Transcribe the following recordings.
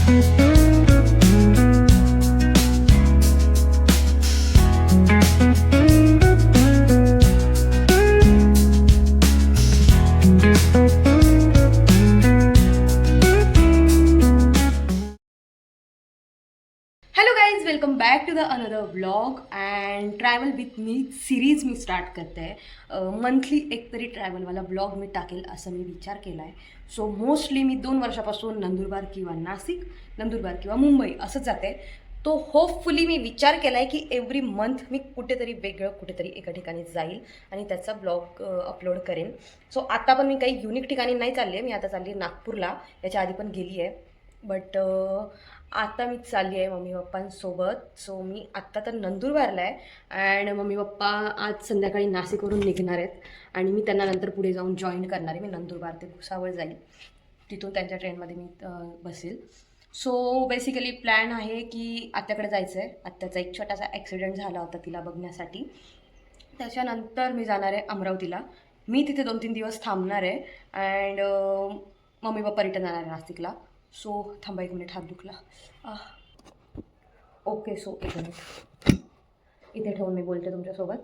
Hello guys, welcome back to the another blog and travel with me series मी start करते आहे. Monthly एक तरी ट्रॅव्हलवाला ब्लॉग मी टाकेल असं मी विचार केला आहे. सो मोस्टली मी 2 वर्षापासून नंदुरबार किंवा नाशिक, नंदुरबार किंवा मुंबई असंच जाते. तो होपफुली मी विचार केला आहे की एव्हरी मंथ मी कुठेतरी वेगळं कुठेतरी एका ठिकाणी जाईल आणि त्याचा ब्लॉग अपलोड करेन. सो आता पण मी काही युनिक ठिकाणी नाही चालली आहे. मी आता चालली आहे नागपूरला, याच्या आधी पण गेली आहे. बट आता मी चालली आहे मम्मी पप्पांसोबत. सो मी आत्ता तर नंदुरबारला आहे अँड मम्मी पप्पा आज संध्याकाळी नाशिकवरून निघणार आहेत आणि मी त्यांना नंतर पुढे जाऊन जॉईन करणार आहे. मी नंदुरबार ते भुसावळ जाईल, तिथून त्यांच्या ट्रेनमध्ये मी बसेल. सो बेसिकली प्लॅन आहे की आत्याकडे जायचं आहे. आत्याचा एक छोटासा ॲक्सिडेंट झाला होता तिला बघण्यासाठी. त्याच्यानंतर मी जाणार आहे अमरावतीला. मी तिथे 2-3 दिवस थांबणार आहे अँड मम्मी पप्पा रिटर्न जाणार आहे नाशिकला. सो थांबा 1 मिनिट, हात दुखला. ओके, सो 1 मिनिट इथे ठेवून मी बोलते तुमच्यासोबत.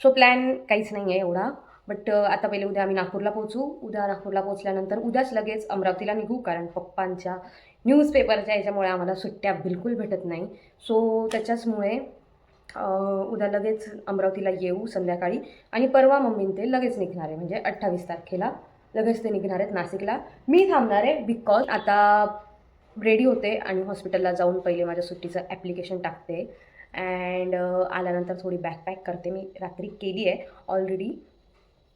सो प्लॅन काहीच नाही आहे एवढा, बट आता पहिले उद्या आम्ही नागपूरला पोहोचू. उद्या नागपूरला पोहोचल्यानंतर उद्याच लगेच अमरावतीला निघू, कारण पप्पांच्या न्यूजपेपरच्या याच्यामुळे आम्हाला सुट्ट्या बिलकुल भेटत नाही. सो त्याच्याचमुळे उद्या लगेच अमरावतीला येऊ संध्याकाळी आणि परवा मम्मीन ते लगेच निघणार आहे, म्हणजे 28 तारखेला लगेच ते निघणार आहेत नाशिकला. मी थांबणार आहे बिकॉज आता रेडी होते आणि हॉस्पिटलला जाऊन पहिले माझ्या सुट्टीचं ॲप्लिकेशन टाकते अँड आल्यानंतर थोडी बॅकपॅक करते. मी रात्री केली आहे ऑलरेडी,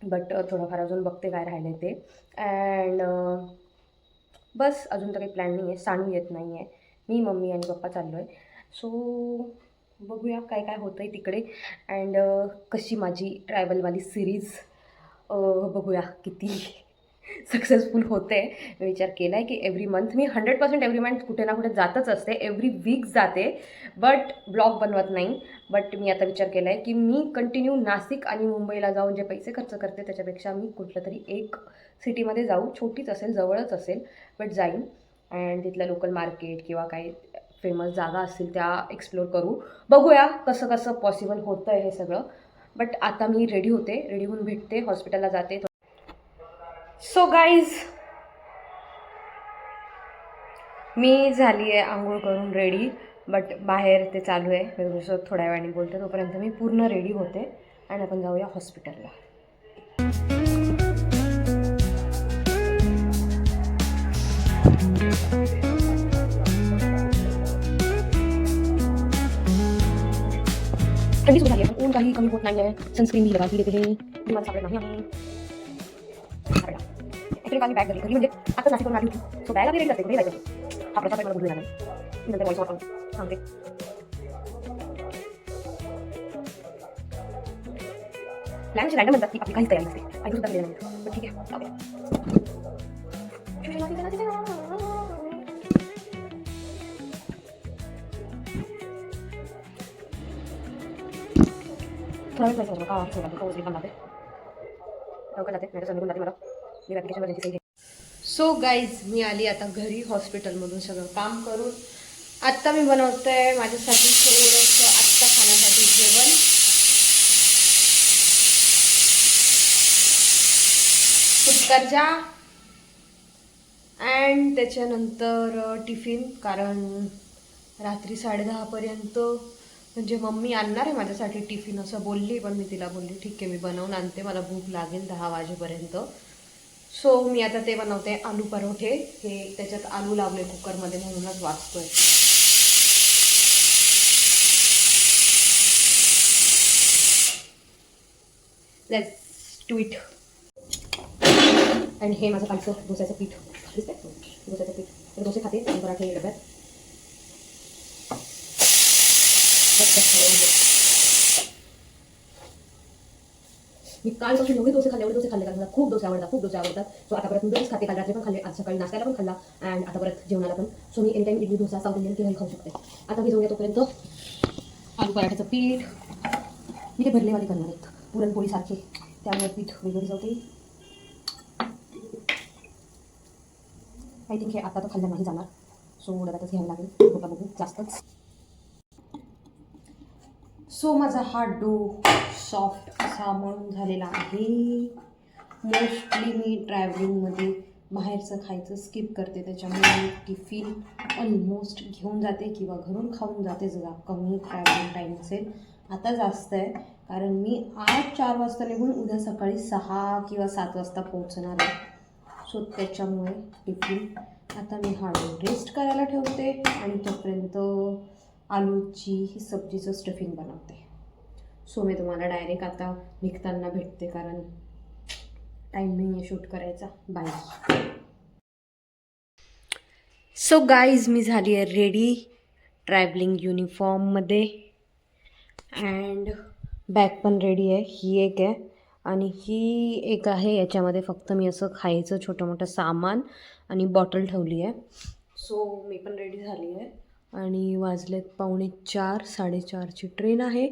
बट थोडंफार अजून बघते काय राहिलं आहे ते. अँड बस अजून तर काही प्लॅन नाही आहे. सानू येत नाही आहे, मी मम्मी आणि पप्पा चाललो आहे. सो बघूया काय काय होतं आहे तिकडे अँड कशी माझी ट्रॅव्हलवाली सिरीज बघूया किती सक्सेसफुल होते. मी विचार केला आहे की एव्हरी मंथ मी 100% एव्हरी मंथ कुठे ना कुठे जातच असते, एव्हरी वीक जाते, बट ब्लॉग बनवत नाही. बट मी आता विचार केला आहे की मी कंटिन्यू नाशिक आणि मुंबईला जाऊन जे पैसे खर्च करते त्याच्यापेक्षा मी कुठलं तरी एक सिटीमध्ये जाऊ, छोटीच असेल, जवळच असेल, बट जाईन अँड तिथलं लोकल मार्केट किंवा काही फेमस जागा असतील त्या एक्सप्लोर करू. बघूया कसं कसं पॉसिबल होतं आहे हे सगळं. बट आता मी रेडी होते, रेडी होऊन भेटते, हॉस्पिटलला जाते. सो गाईज, मी झाली आहे आंघोळ करून रेडी, बट बाहेर ते चालू आहे. मी तुमच्यासोबत थोड्या वेळाने बोलते, तोपर्यंत मी पूर्ण रेडी होते आणि आपण जाऊया हॉस्पिटलला. थंडी सुरू झाली आहे, पण ऊन काही कमी होत नाही आहे. सनस्क्रीन लगा की देते हे, मला सापडत नाही आहे. ॲक्च्युली काल मी बॅग घरी म्हणजे आताच नाशिक करून आली होती. सो बॅग आम्ही रेडी करते, कुठे जायचं हा प्रसाद मला बोलू लागला. मी नंतर वॉइस वापरून सांगते. प्लॅनची रॅन्डम म्हणतात की आपली काहीच तयारी नसते आणि सुद्धा केलेलं नाही, पण ठीक आहे जाऊया. थोडा वेळ जायचं का सोडा पण जाते लवकर जाते, नाही तर निघून जाते मला. मी ॲप्लिकेशनवर त्यांची सही. सो गाईज, मी आली आता घरी हॉस्पिटलमधून सगळं काम करून. आत्ता मी बनवते आहे माझ्यासाठी थोडंसं आत्ता खाण्यासाठी जेवण. कुकरच्या अँड त्याच्यानंतर टिफिन, कारण रात्री 10:30पर्यंत म्हणजे मम्मी आणणार आहे माझ्यासाठी टिफिन असं बोलली. पण मी तिला बोलली ठीक आहे मी बनवून आणते, मला भूक लागेल 10 वाजेपर्यंत. सो मी आता ते बनवते आलू परोठे. हे त्याच्यात आलू लावले कुकरमध्ये म्हणूनच वाचतोय. Let's do it. आणि हे माझं कालचं डोस्याचं पीठ दिसतंय, डोस्याचं पीठ. तर डोसे खाते आणि पराठे डब्यात. मी कालपासून एवढे डोसे खाल्ले कारण मला खूप डोसे आवडतात. सो आता परत नूडल्स खाते, काल रात्री पण खाल्ले, आज सकाळी नाश्त्याला पण खाल्ला अँड आता परत जेवणाला पण. So me any time idli dosa south Indian केव्हाही खाऊ शकते. आता भिजवूया तोपर्यंत आलू पराठ्याचं पीठ. मी ते भरलेवाले करणार आहेत पुरणपोळीसारखे, त्यामुळे पीठ वेगळं भिजवते. आय थिंक हे आता तर खाल्लं नाही जाणार. सो डब्यातच घ्यायला लागेल, बघा बघू जास्तच. सो माझा हा डो सॉफ्ट असा मळून झालेला आहे. मोस्टली मी ट्रॅव्हलिंगमध्ये बाहेरचं खायचं स्किप करते, त्याच्यामुळे टिफिन ऑलमोस्ट घेऊन जाते किंवा घरून खाऊन जाते जर कमी ट्रॅव्हलिंग टाईम असेल. आता जास्त आहे कारण मी आज 4 वाजता निघून उद्या सकाळी 6 किंवा 7 वाजता पोहोचणार आहे. सो त्याच्यामुळे टिफिन आता मी हा रेस्ट करायला ठेवते आणि तोपर्यंत आलूची सब्जीचं स्टफिंग बनवते. सो मी तुम्हाला डायरेक्ट आता निघताना भेटते कारण टाईम नाही आहे शूट करायचा. बाय. सो गाईज मी झाली आहे रेडी ट्रॅव्हलिंग युनिफॉर्ममध्ये अँड बॅग पण रेडी आहे. ही एक आहे आणि ही एक आहे. याच्यामध्ये फक्त मी असं खायचं छोटं मोठं सामान आणि बॉटल ठेवली आहे. सो मी पण रेडी झाली आहे आणि वाजलेत 3:45, 4:30ची ट्रेन आहे.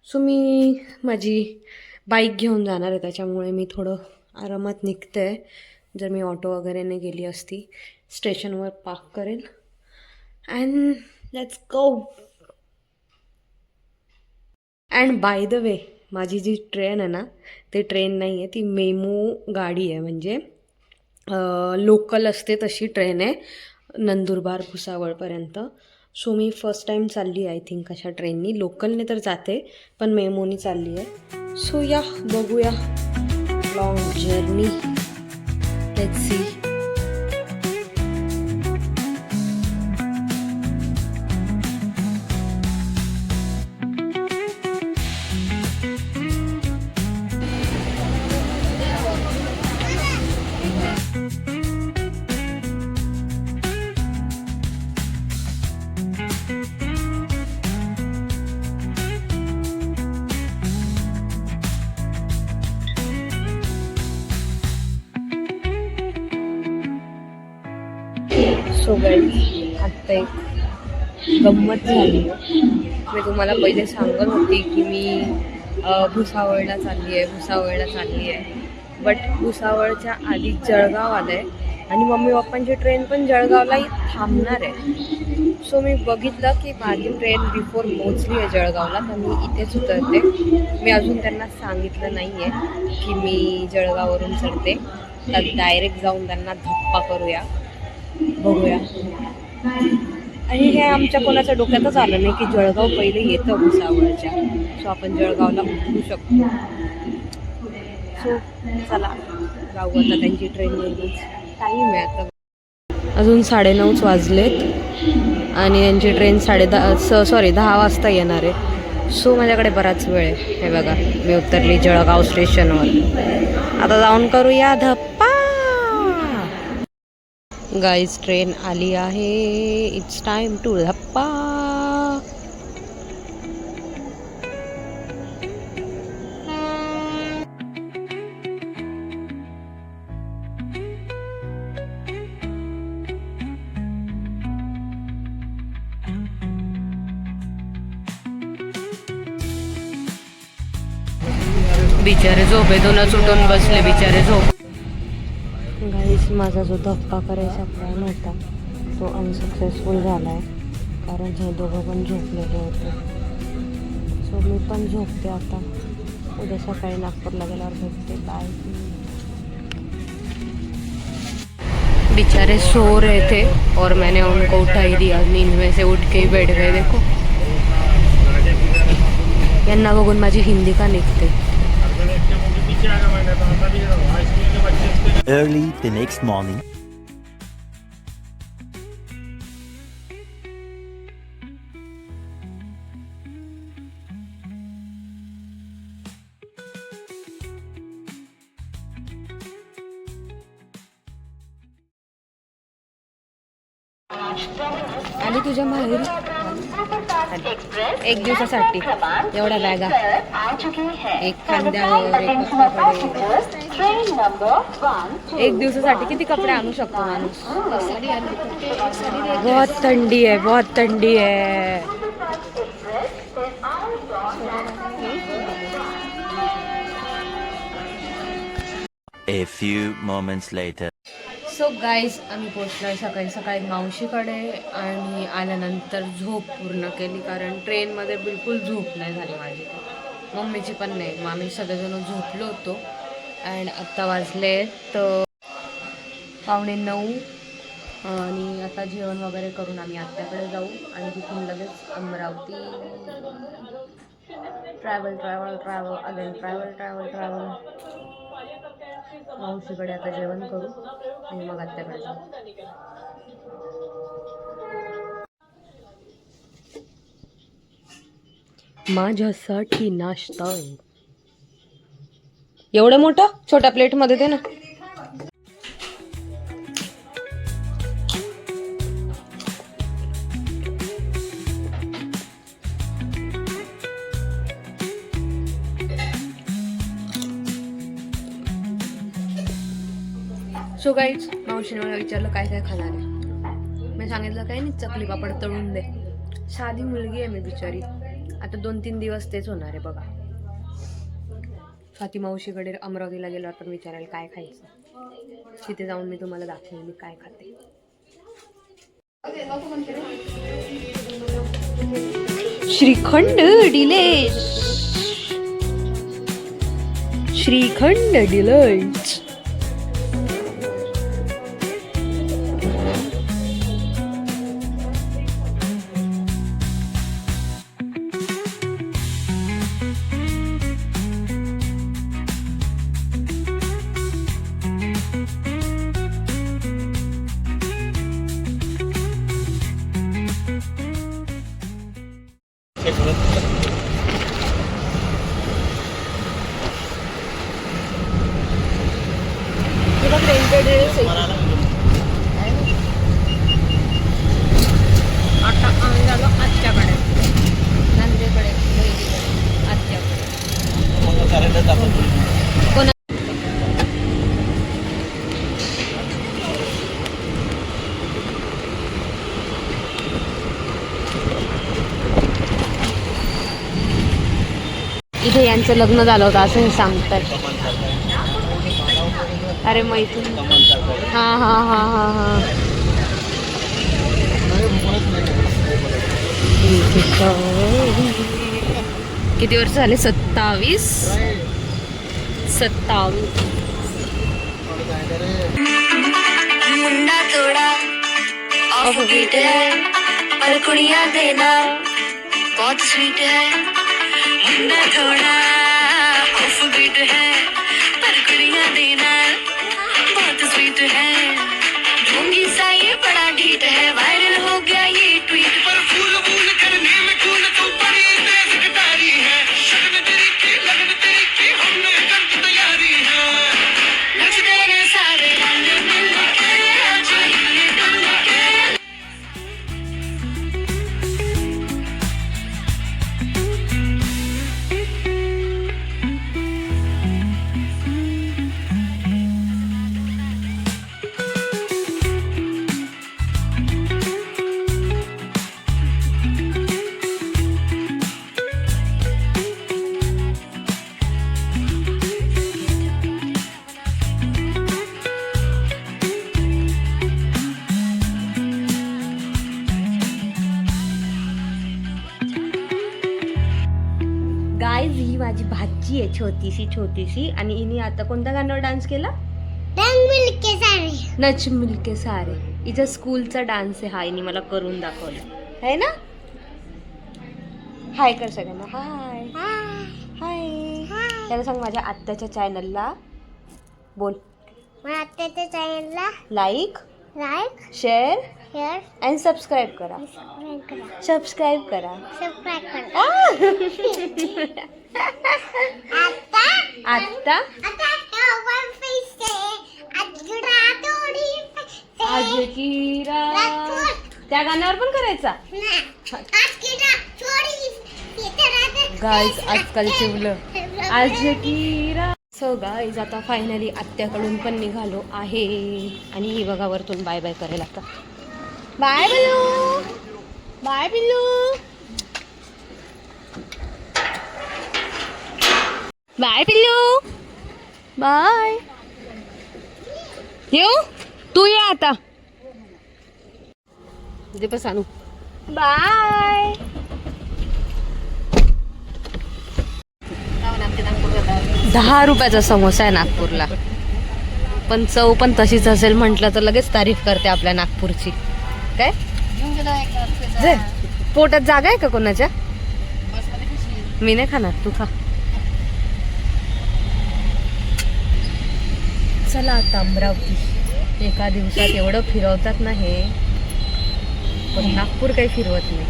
सो मी माझी बाईक घेऊन जाणार आहे, त्याच्यामुळे मी थोडं आरामात निघते आहे. जर मी ऑटो वगैरेने गेली असती स्टेशनवर पार्क करेल and let's go. And by the way माझी जी ट्रेन आहे ना ते ट्रेन नाही आहे, ती मेमो गाडी आहे, म्हणजे लोकल असते तशी ट्रेन आहे नंदुरबार भुसावळपर्यंत. सो मी फर्स्ट टाईम चालली आय थिंक अशा ट्रेननी. लोकलने तर जाते पण मेमोनी चालली आहे. सो या बघूया long journey, let's see. So guys आत्ता एक गंमत झाली आहे. मी तुम्हाला पहिले सांगत होती की मी भुसावळला चालली आहे बट भुसावळच्या आधी जळगाव आलं आहे आणि मम्मी पप्पांची ट्रेन पण जळगावलाही थांबणार आहे. सो मी बघितलं की माझी ट्रेन बिफोर पोहोचली आहे जळगावला, तर मी इथेच उतरते. मी अजून त्यांना सांगितलं नाही आहे की मी जळगाववरून चढते, तर डायरेक्ट जाऊन त्यांना धप्पा करूया, बघूया. आणि हे आमच्या कोणाच्या डोक्यातच आलं नाही की जळगाव पहिले येतं भुसावळच्या, सो आपण जळगावला उतरू शकतो. सो चला जाऊ आता त्यांची ट्रेन येईल. टाईम आहे आता अजून 9:30 वाजलेत आणि त्यांची ट्रेन 10 वाजता येणार आहे. सो माझ्याकडे बराच वेळ आहे. हे बघा मी उतरली जळगाव स्टेशनवर. आता जाऊन करूया धप्पा. गाईज ट्रेन आली आहे. इट्स टाइम टू धप्पा. बिचारे झोपेतूनच उठून बसले, बिचारे झोप. गाईस माझा जो धप्पा करायचा प्लॅन होता तो अनसक्सेसफुल झाला आहे कारण हे दोघं पण झोपलेले होते. सो मी पण झोपते आता. उद्या सकाळी नागपूरला गेल्यावर भेटते. बाय. बेचारे सो रहे थे और मैंने उनको उठा ही दिया. नींद में से उठ के ही बैठ गए. देखो यांना बघून माझी हिंदी का निघते. Early the next morning. आणि तुझ्या माहेरी एक दिवसासाठी एवढ्या बॅगा, एक खांद्यावर, एक दिवसासाठी किती कपडे आणू शकतो माणूस. बहुत थंडी है, बहुत थंडी है. A few moments later. So guys आम्ही पोचलोय सकाळी सकाळी मावशीकडे आणि आल्यानंतर झोप पूर्ण केली कारण ट्रेनमध्ये बिलकुल झोप नाही झाली माझी. मम्मीची पण नाही. मग आम्ही सगळेजण झोपलो होतो. अँड आत्ता वाजले तर 8:45 आणि आता जेवण वगैरे करून आम्ही आत्याकडे जाऊ आणि तिथून लगेच अमरावती ट्रॅव्हल अगेन ट्रॅव्हल मावशीकडे आता जेवण करू आणि मग आत्याकडे जाऊ. माझ्यासाठी नाश्ता. एवढं मोठं छोट्या प्लेटमध्ये दे ना. सो गाईज मावशीने मला विचारलं काय काय खाणार आहे. मी सांगितलं काय नाही, चकली पापड तळून दे. साधी मुलगी आहे मी बिचारी. आता 2-3 दिवस तेच होणार आहे बघा. स्वाती मावशीकडे अमरावतीला गेल्यावर पण विचारायला काय खायचं. तिथे जाऊन मी तुम्हाला दाखवेन मी काय खाते. श्रीखंड डिलेश, श्रीखंड डिलेश. आता आम्ही झालो आत्याकडे, नंदेकडे, बहिणीकडे, आत्याकडे. कोणा इथे यांचं लग्न झालं होतं असं हे सांगतात. अरे मैत्रीण. हां हां हां हां हां. किती वर्ष झाले? 27. मुंडा तोड़ा ऑफ बीट है पर कुड़ियां देना बहुत स्वीट है. मुंडा तोड़ा ऑफ बीट है पर कुड़ियां देना बहुत स्वीट है. ढोंगी सा ये बड़ा ढीठ है. वायरल हो गया ये ट्वीट पर फूल फूल करने में कौन तो बड़ी तेज कटारी है. शगन तेरी की लगन तेरी की हमने कर तैयारी है. नच देने सारे रंग मिल के आज ये डुल के. गाईज ही माझी भाची आहे छोटीशी आणि हिने आता कोणत्या गाण्यावर डान्स केला? नच मिलके सारे. हिचा स्कूलचा डान्स आहे हा. हिने मला करून दाखवला आहे ना. हाय कर सगळ्यांना. हाय हाय. त्याला सांग माझ्या आत्याच्या चॅनलला बोल. माझ्या आत्याच्या चॅनलला लाईक शेअर अँड सबस्क्राईब करा. सबस्क्राईब करा. आत्ता आज की त्या गाण्यावर पण करायचा. गाईज आजकालची मुलं आज की. सो गाईज आता फायनली आत्याकडून पण निघालो आहे आणि ही बघा वरतून बाय बाय करायला लागतं. Bye Billu, bye Billu, bye Pillu, bye. येऊ तू ये आता. दे सांगू. बाय. 10 रुपयाचा समोसा आहे नागपूरला, पण चव पण तशीच असेल म्हटलं तर लगेच तारीफ करते आपल्या नागपूरची. काय पोटात जागा आहे का कोणाच्या? मी नाही खाणार, तू खा. चला आता अमरावती. एका दिवसात एवढं फिरवतात ना हे, पण नागपूर काही फिरवत नाही.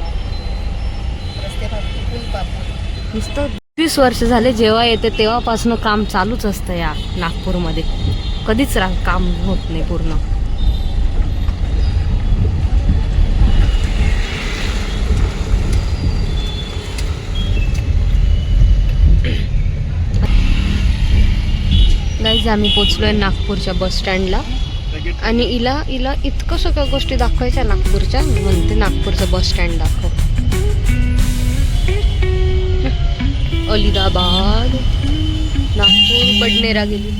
नुसतं 20 वर्ष झाले जेव्हा येते तेव्हापासून काम चालूच असतं या नागपूरमध्ये. कधीच काम होत नाही पूर्ण. गाईज आम्ही पोचलोय नागपूरच्या बस स्टँडला आणि हिला इतकं सगळ्या गोष्टी दाखवायच्या नागपूरच्या. म्हणते नागपूरचं बस स्टँड दाखव. अलिदाबाद, नागपूर, बडनेरा गेली.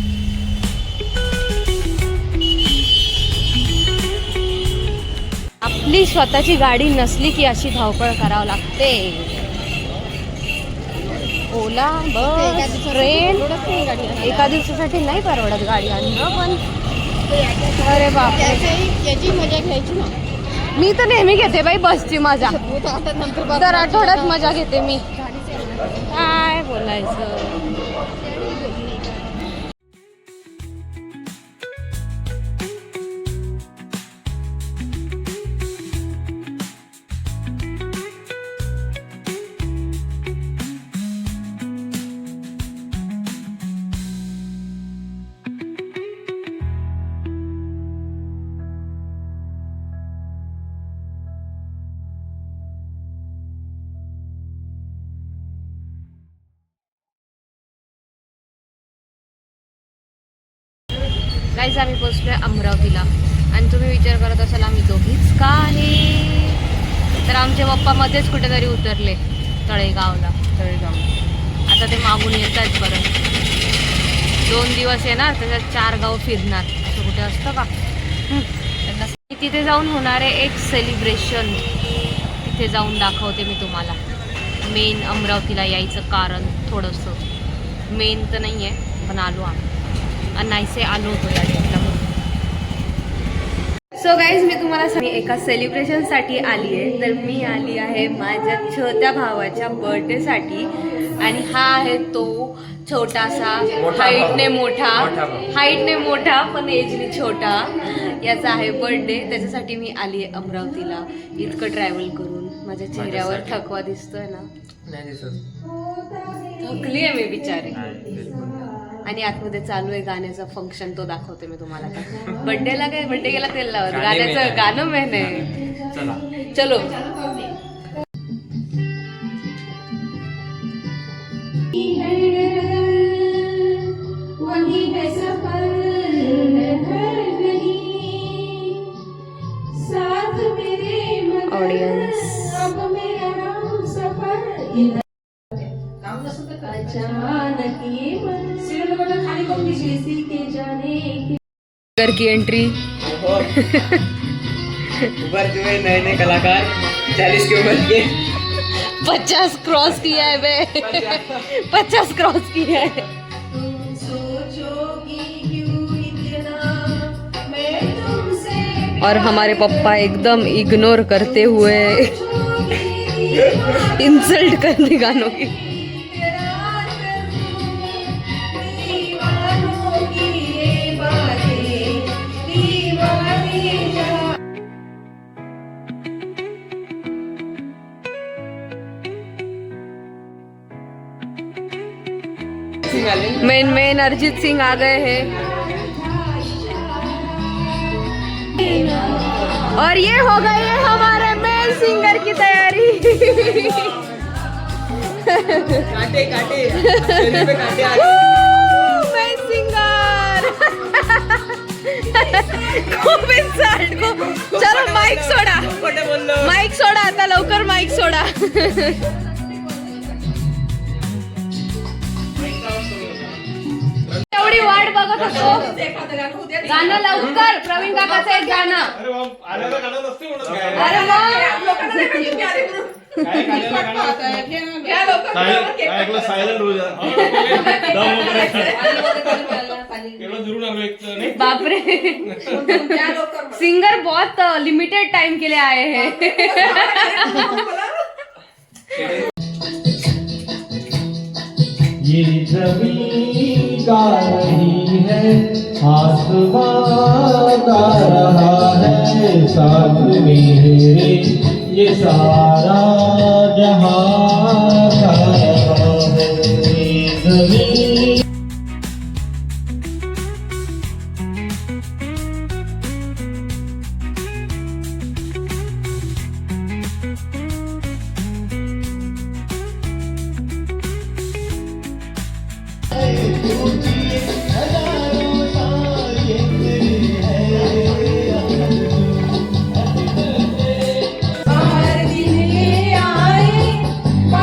आपली स्वतःची गाडी नसली की अशी धावपळ करावं लागते. ओला, बस, ट्रेन. एका दिवसासाठी नाही परवडत गाडी आणणं, पण अरे बाप, याची मजा घ्यायची ना. मी तर नेहमी घेते बाई बसची मजा. दर आठवड्यात मजा घेते मी. काय बोलायचं. गाईज आम्ही पोचलोय अमरावतीला आणि तुम्ही विचार करत असाल आम्ही दोघीच का आहे, तर आमचे पप्पा मध्येच कुठेतरी उतरले तळेगाव. आता ते मागून येत आहेत परत. 2 दिवस येणार, त्याच्यात 4 गाव फिरणार. असं कुठे असतं का? तिथे जाऊन होणार आहे एक सेलिब्रेशन. तिथे जाऊन दाखवते मी तुम्हाला. मेन अमरावतीला यायचं कारण थोडंसं, मेन तर नाही आहे पण आलो आम्ही. नाहीसे आलो होतो या डेटला. सो गाईज मी तुम्हाला एका सेलिब्रेशनसाठी आली आहे. तर मी आली आहे माझ्या छोट्या भावाच्या बर्थडेसाठी आणि हा आहे तो छोटासा, हाईटने मोठा पण एजने छोटा. याचा आहे बर्थडे. त्याच्यासाठी मी आली आहे अमरावतीला. इतकं ट्रॅव्हल करून माझ्या चेहऱ्यावर थकवा दिसतोय ना. थकली आहे मी बिचारी. आणि आतमध्ये चालू आहे गाण्याचा फंक्शन, तो दाखवते मी तुम्हाला. बर्थडेला काय, बर्थडे गेला तेल लावत, गाण्याचं गाणं मेन आहे. चलो. ऑडियन्स घर की एंट्री. उभर हुए नए नए कलाकार 40 की उम्र के 50 क्रॉस किया है बे. 50 क्रॉस किया है. और हमारे पापा एकदम इग्नोर करते हुए इंसल्ट करने गानों की. मेन अरिजीत सिंह आ गए हैं. और ये हो गई है हमारे मेन सिंगर की तैयारी. काटे काटे शरीर पे काटे आ मेन सिंगर. खूप इंसल्ट को. चलो माइक सोडा, माइक सोडा आता लवकर, माइक सोडा. एवढी वाट बघत होतो. गाणं लवकर, प्रवीण काकाचं एक गाणं. अरे बाप, आल्याला गाणं नसते म्हणत काय. अरे मग काय ऐकलं सायलेंट हो जा. दम वगैरे. एवढं दुरून आलो एक तर नाही. बापरे, सिंगर बहुत लिमिटेड टाइम के लिए आए हैं. ये जमीन गा रही है, आसमां गा रहा है, साथ मेरे ये सारा जहां गा रहा है. ये जमीन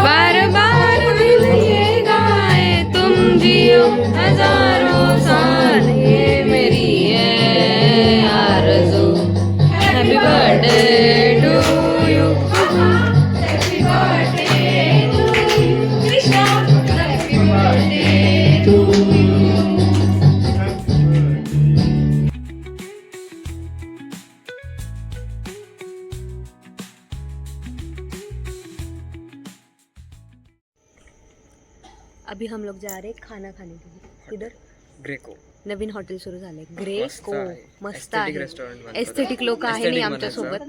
बार बार दिल ये गाए, तुम जियो हजारों साल, ये मेरी है आरज़ू. Happy birthday to you, happy birthday to you Krishna, happy birthday to you. अभी हम लोग जा रहे हैं खाना खाने के लिए. इधर ग्रेको नवीन हॉटेल सुरू झालंय, ग्रेको. मस्त Aesthetic आहे. restaurant म्हणतात. एस्थेटिक लोक आहे नाही आमच्या सोबत.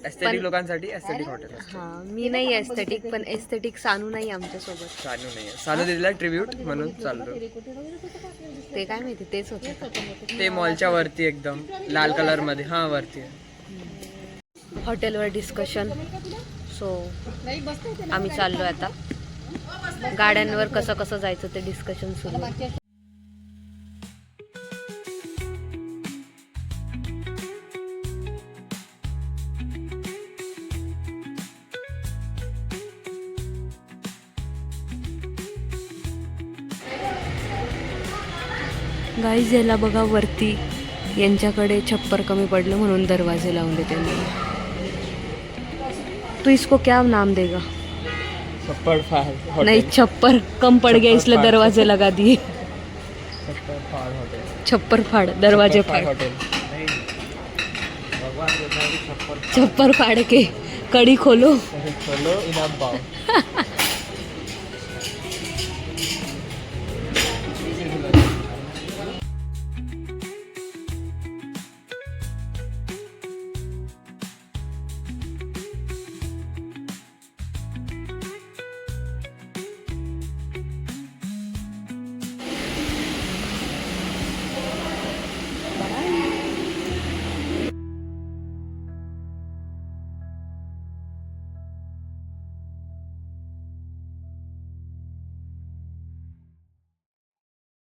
एस्थेटिक लोकांसाठी एस्थेटिक हॉटेल हा, मी नाही एस्थेटिक, पण एस्थेटिक सानू नाही आमच्या सोबत. चालू नाही चालू दिला ट्रिब्यूट म्हणून चाललो. ते काय माहिती, तेच होतं. ते मॉलच्या वरती एकदम लाल कलर मध्ये. हा वरती हॉटेलवर डिस्कशन. सो आम्ही चाललोय आता. गाड्यांवर कसं कसं जायचं ते डिस्कशन सुरू आहे. गाईज याला बघा वरती, यांच्याकडे छप्पर कमी पडलं म्हणून दरवाजे लावले त्यांनी. तो इसको क्या नाम देगा? छप्पर फाड़ नहीं, छप्पर कम पड़ गया इसलिए दरवाजे लगा दिए. छप्पर फाड़, दरवाजे फाड़. हॉटेल छप्पर फाड़ के कड़ी खोलो. इनाम पाव.